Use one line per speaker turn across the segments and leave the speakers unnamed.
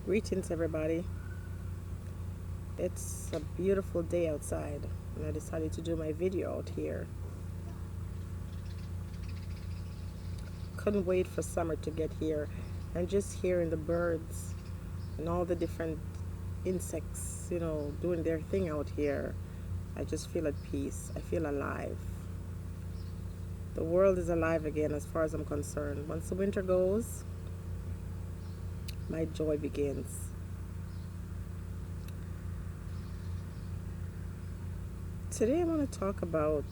Greetings, everybody. It's a beautiful day outside, and I decided to do my video out here. Couldn't wait for summer to get here, and just hearing the birds and all the different insects, doing their thing out here. I just feel at peace. I feel alive. The world is alive again, as far as I'm concerned. Once the winter goes, my joy begins. Today, I want to talk about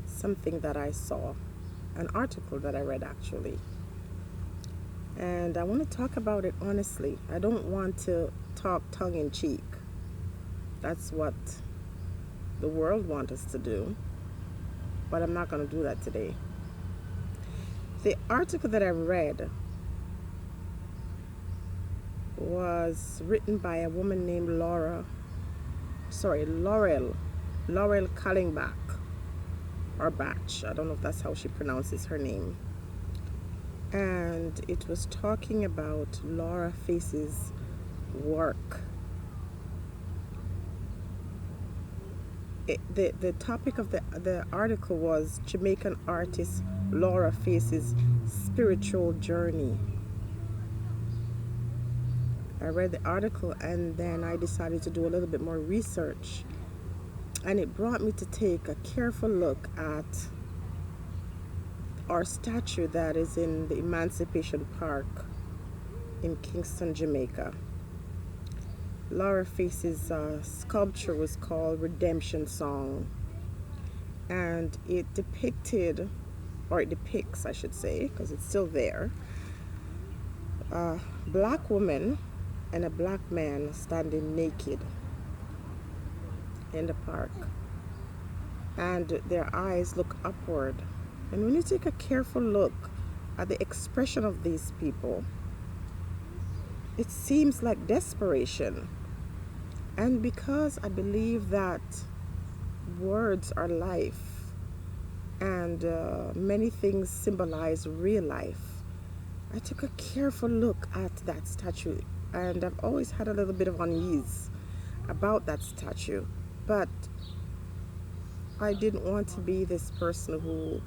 something that I saw, an article that I read actually. And I want to talk about it honestly. I don't want to talk tongue in cheek. That's what the world wants us to do. But I'm not going to do that today. The article that I read was written by a woman named Laurel Kallenbach, or Batch. I don't know if that's how she pronounces her name. And it was talking about Laura Face's work. The topic of the article was Jamaican artist Laura Face's spiritual journey. I read the article and then I decided to do a little bit more research, and it brought me to take a careful look at our statue that is in the Emancipation Park in Kingston, Jamaica. Laura Face's sculpture was called Redemption Song, and it depicts, I should say, because it's still there, a black woman and a black man standing naked in the park, and their eyes look upward. And when you take a careful look at the expression of these people, it seems like desperation. And because I believe that words are life, and many things symbolize real life, I took a careful look at that statue, and I've always had a little bit of unease about that statue, but I didn't want to be this person who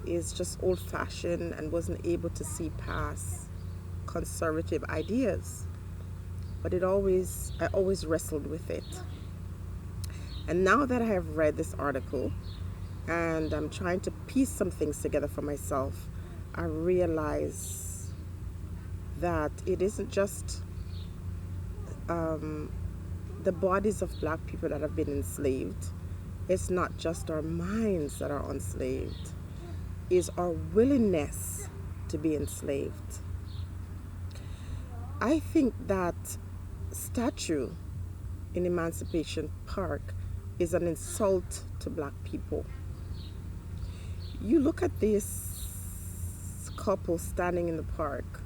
is just old-fashioned and wasn't able to see past conservative ideas. But I always wrestled with it. And now that I have read this article and I'm trying to piece some things together for myself, I realize that it isn't just the bodies of black people that have been enslaved. It's not just our minds that are enslaved. It's our willingness to be enslaved. I think that statue in Emancipation Park is an insult to black people. You look at this couple standing in the park,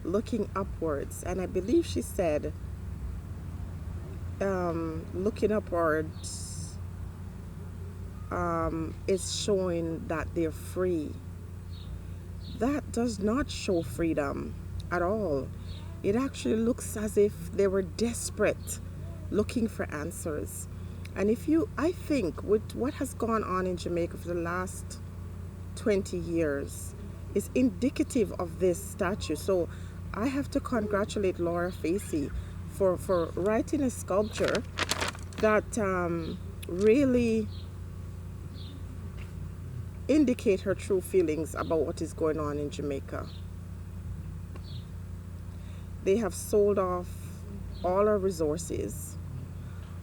looking upwards, and I believe she said, looking upwards is showing that they're free. That does not show freedom at all. It actually looks as if they were desperate, looking for answers. And I think with what has gone on in Jamaica for the last 20 years is indicative of this statue. So I have to congratulate Laura Facey for writing a sculpture that really indicate her true feelings about what is going on in Jamaica. They have sold off all our resources.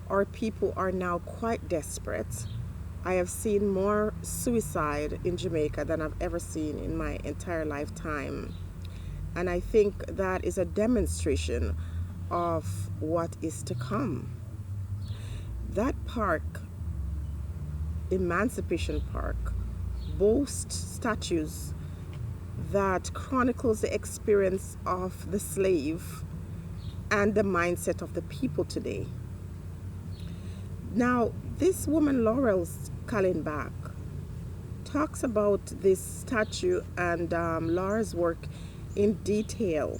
Our people are now quite desperate. I have seen more suicide in Jamaica than I've ever seen in my entire lifetime. And I think that is a demonstration of what is to come. That park, Emancipation Park, boasts statues that chronicles the experience of the slave and the mindset of the people today. Now, this woman, Laurel Kallenbach, talks about this statue and Laura's work in detail.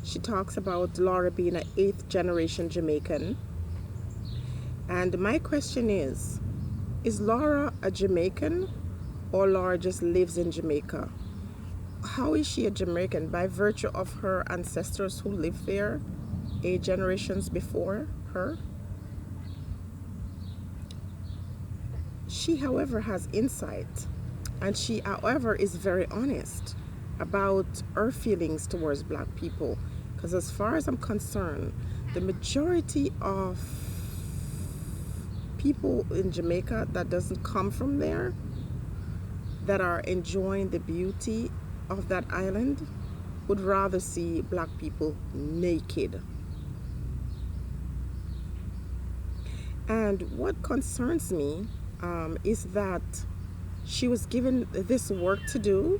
She talks about Laura being an eighth generation Jamaican. And my question is Laura a Jamaican, or Laura just lives in Jamaica? How is she a Jamaican? By virtue of her ancestors who lived there 8 generations before her? She, however, has insight, and she, however, is very honest about her feelings towards black people. Because as far as I'm concerned, the majority of people in Jamaica that doesn't come from there, that are enjoying the beauty of that island, would rather see black people naked. And what concerns me is that she was given this work to do,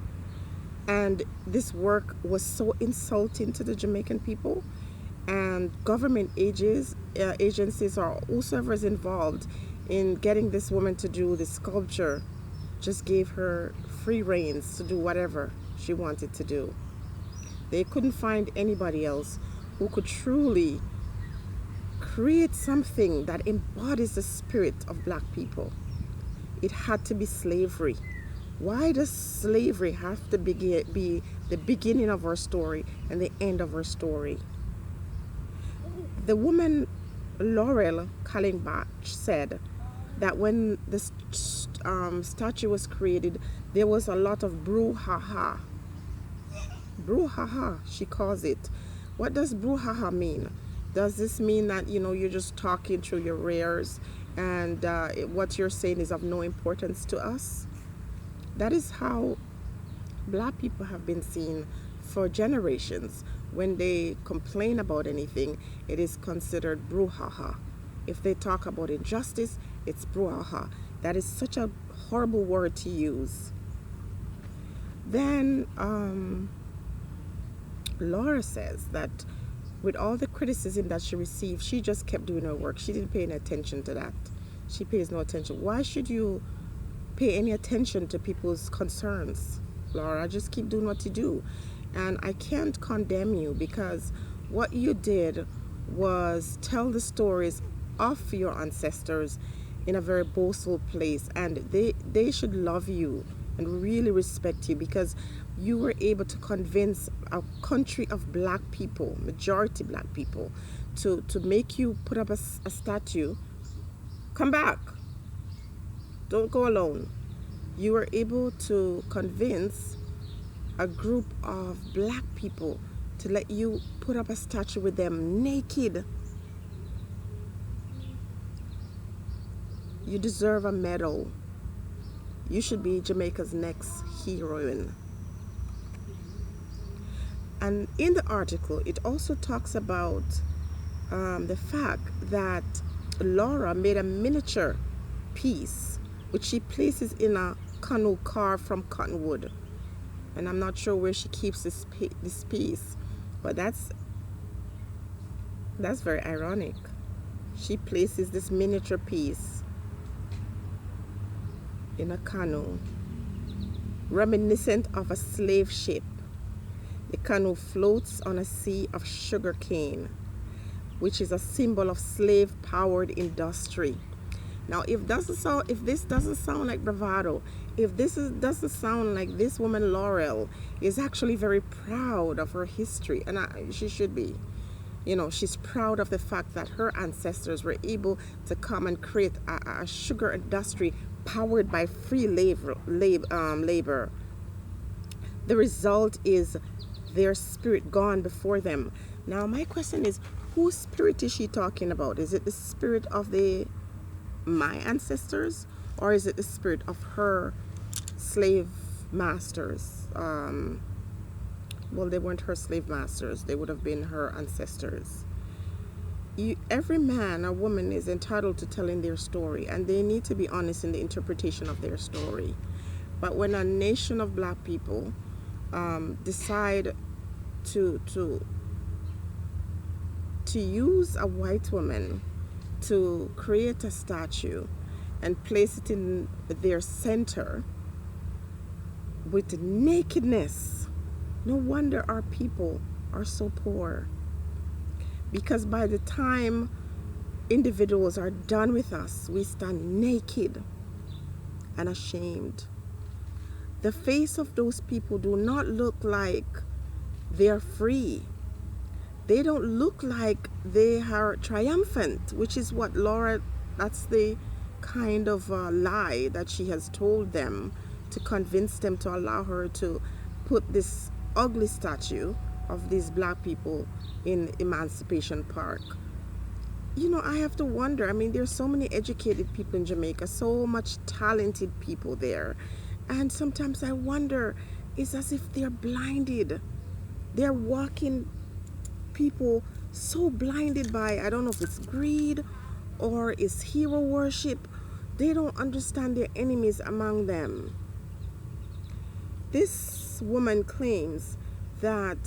and this work was so insulting to the Jamaican people. And government agencies or whoever is involved in getting this woman to do the sculpture just gave her free reins to do whatever she wanted to do. They couldn't find anybody else who could truly create something that embodies the spirit of black people. It had to be slavery. Why does slavery have to be the beginning of our story and the end of our story? The woman Laurel Kallenbach said that when the statue was created, there was a lot of brouhaha. Brouhaha, she calls it. What does brouhaha mean? Does this mean that, you're just talking through your wares and what you're saying is of no importance to us? That is how black people have been seen for generations. When they complain about anything, it is considered brouhaha. If they talk about injustice, it's brouhaha. That is such a horrible word to use. Then Laura says that with all the criticism that she received, she just kept doing her work. She didn't pay any attention to that. She pays no attention. Why should you pay any attention to people's concerns, Laura? Just keep doing what you do. And I can't condemn you, because what you did was tell the stories of your ancestors in a very boastful place, and they should love you and really respect you, because you were able to convince a country of black people, majority black people, to make you put up a statue. Come back. Don't go alone. You were able to convince a group of black people to let you put up a statue with them naked. You deserve a medal. You should be Jamaica's next heroine. And in the article, it also talks about the fact that Laura made a miniature piece, which she places in a canoe carved from cottonwood. And I'm not sure where she keeps this piece, but that's very ironic. She places this miniature piece in a canoe, reminiscent of a slave ship. The canoe floats on a sea of sugar cane, which is a symbol of slave-powered industry. Now, if this doesn't sound like bravado, if doesn't sound like this woman Laurel is actually very proud of her history, and she should be. She's proud of the fact that her ancestors were able to come and create a sugar industry powered by free labor. The result is their spirit gone before them. Now, my question is, whose spirit is she talking about? Is it the spirit of my ancestors, or is it the spirit of her slave masters? Well, they weren't her slave masters. They would have been her ancestors. Every man or woman is entitled to telling their story, and they need to be honest in the interpretation of their story. But when a nation of black people decide to use a white woman to create a statue and place it in their center with nakedness, No wonder our people are so poor. Because by the time individuals are done with us, we stand naked and ashamed. The face of those people do not look like they're free. They don't look like they are triumphant, which is what Laura, that's the kind of lie that she has told them to convince them to allow her to put this ugly statue of these black people in Emancipation Park. You know, I have to wonder. I mean, there's so many educated people in Jamaica, so much talented people there. And sometimes I wonder, it's as if they're blinded. They're walking people so blinded by, I don't know if it's greed or it's hero worship. They don't understand their enemies among them. This woman claims that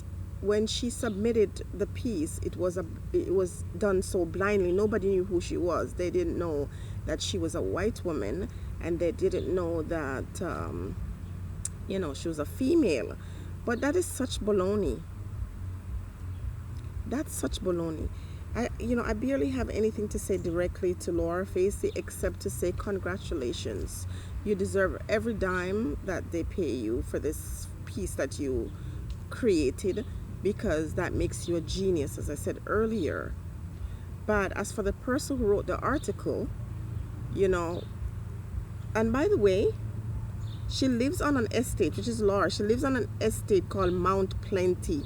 when she submitted the piece, it was done so blindly. Nobody knew who she was. They didn't know that she was a white woman, and they didn't know that she was a female. But that is such baloney. That's such baloney. I barely have anything to say directly to Laura Facey except to say congratulations. You deserve every dime that they pay you for this piece that you created, because that makes you a genius, as I said earlier. But as for the person who wrote the article, and by the way, she lives on an estate, which is Laura. She lives on an estate called Mount Plenty.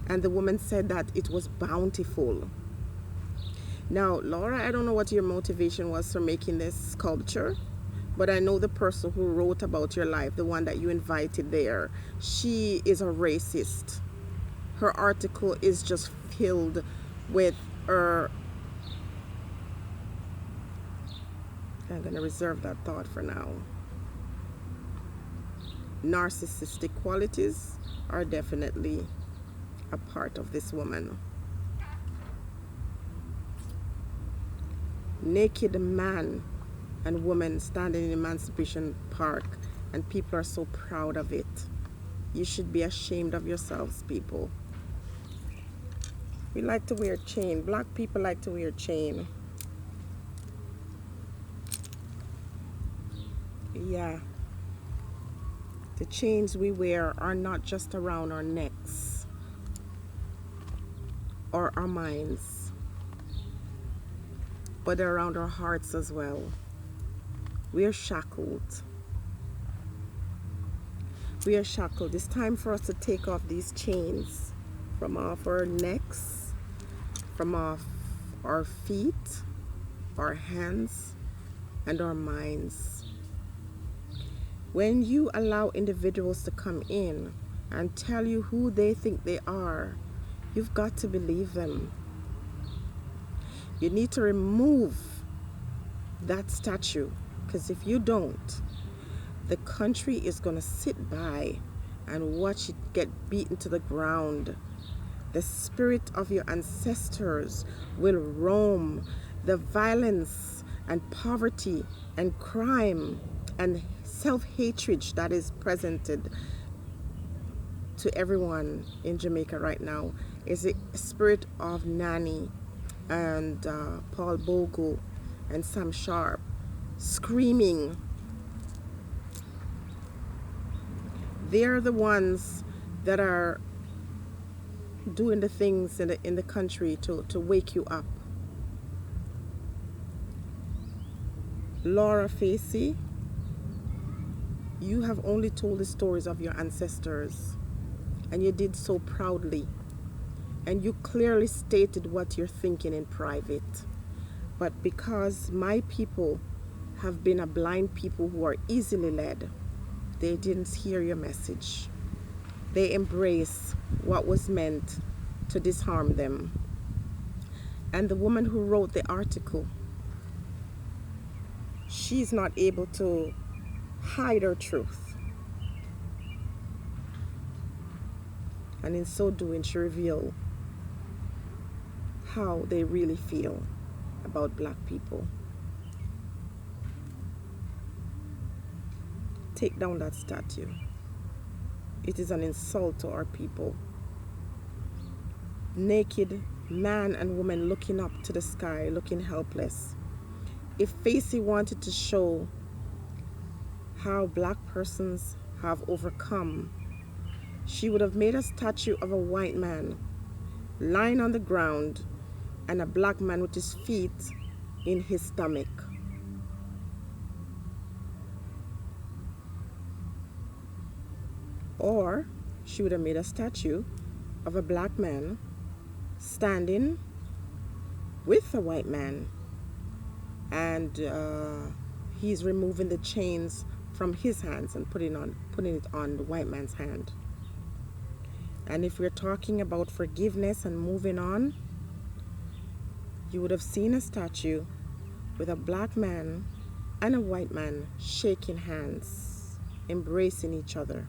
And the woman said that it was bountiful. Now, Laura, I don't know what your motivation was for making this sculpture, but I know the person who wrote about your life, the one that you invited there, she is a racist. Her article is just filled with I'm going to reserve that thought for now. Narcissistic qualities are definitely a part of this woman. Naked man and woman standing in Emancipation Park, and people are so proud of it. You should be ashamed of yourselves, people. We like to wear chain. Black people like to wear chain. Yeah. The chains we wear are not just around our necks or our minds, but they're around our hearts as well. We are shackled. We are shackled. It's time for us to take off these chains from off our necks, from off our feet, our hands, and our minds. When you allow individuals to come in and tell you who they think they are, you've got to believe them. You need to remove that statue, because if you don't, the country is going to sit by and watch it get beaten to the ground. The spirit of your ancestors will roam. The violence and poverty and crime and self-hatred that is presented to everyone in Jamaica right now is the spirit of Nani and Paul Bogle and Sam Sharp screaming. They're the ones that are doing the things in the country to wake you up. Laura Facey, you have only told the stories of your ancestors, and you did so proudly, and you clearly stated what you're thinking in private. But because my people have been a blind people who are easily led, they didn't hear your message. They embrace what was meant to disarm them. And the woman who wrote the article, she's not able to hide her truth. And in so doing, she revealed how they really feel about black people. Take down that statue. It is an insult to our people. Naked man and woman looking up to the sky, looking helpless. If Facey wanted to show how black persons have overcome, she would have made a statue of a white man lying on the ground and a black man with his feet in his stomach. Or she would have made a statue of a black man standing with a white man, and he's removing the chains from his hands and putting it on the white man's hand. And if we're talking about forgiveness and moving on, you would have seen a statue with a black man and a white man shaking hands, embracing each other.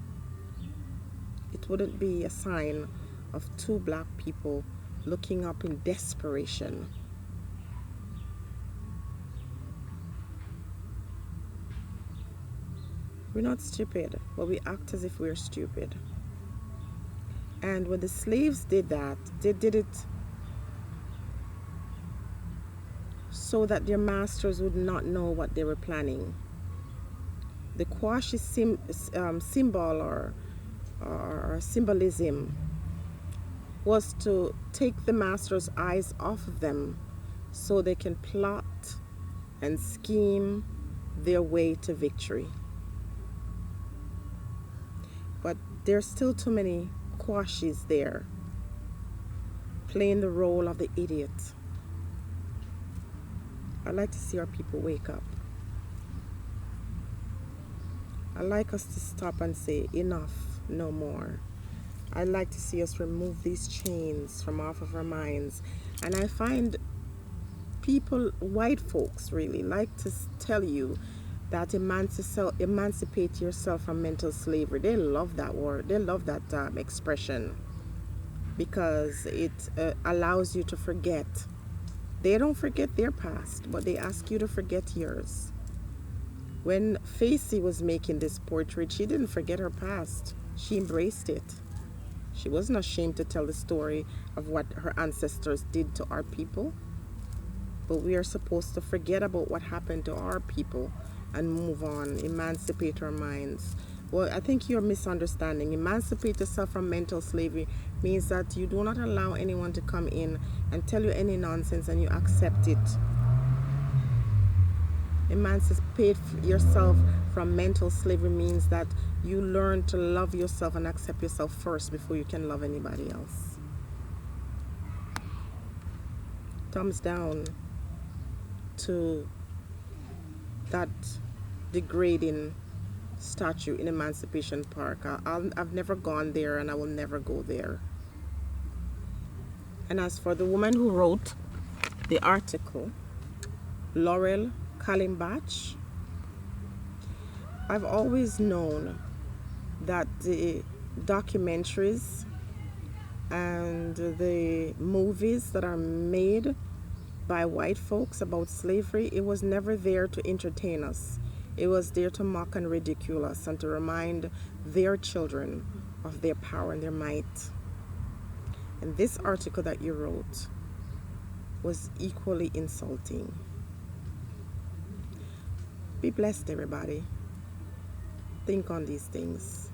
It wouldn't be a sign of two black people looking up in desperation. We're not stupid, but we act as if we're stupid. And when the slaves did that, they did it so that their masters would not know what they were planning. The Kwashi symbol or symbolism was to take the master's eyes off of them so they can plot and scheme their way to victory. But there's still too many Kwashis there playing the role of the idiot. I'd like to see our people wake up. I'd like us to stop and say, enough, no more. I'd like to see us remove these chains from off of our minds. And I find people, white folks really, like to tell you that emancipate yourself from mental slavery. They love that word. They love that expression because it allows you to forget. They don't forget their past, but they ask you to forget yours. When Facey was making this portrait, she didn't forget her past. She embraced it. She wasn't ashamed to tell the story of what her ancestors did to our people. But we are supposed to forget about what happened to our people and move on, emancipate our minds. Well, I think you're misunderstanding. Emancipate yourself from mental slavery means that you do not allow anyone to come in and tell you any nonsense and you accept it. Emancipate yourself from mental slavery means that you learn to love yourself and accept yourself first before you can love anybody else. Thumbs down to that degrading statue in Emancipation Park. I've never gone there and I will never go there. And as for the woman who wrote the article, Laurel Kalimbach, I've always known that the documentaries and the movies that are made by white folks about slavery, it was never there to entertain us. It was there to mock and ridicule us and to remind their children of their power and their might. And this article that you wrote was equally insulting. Be blessed, everybody. Think on these things.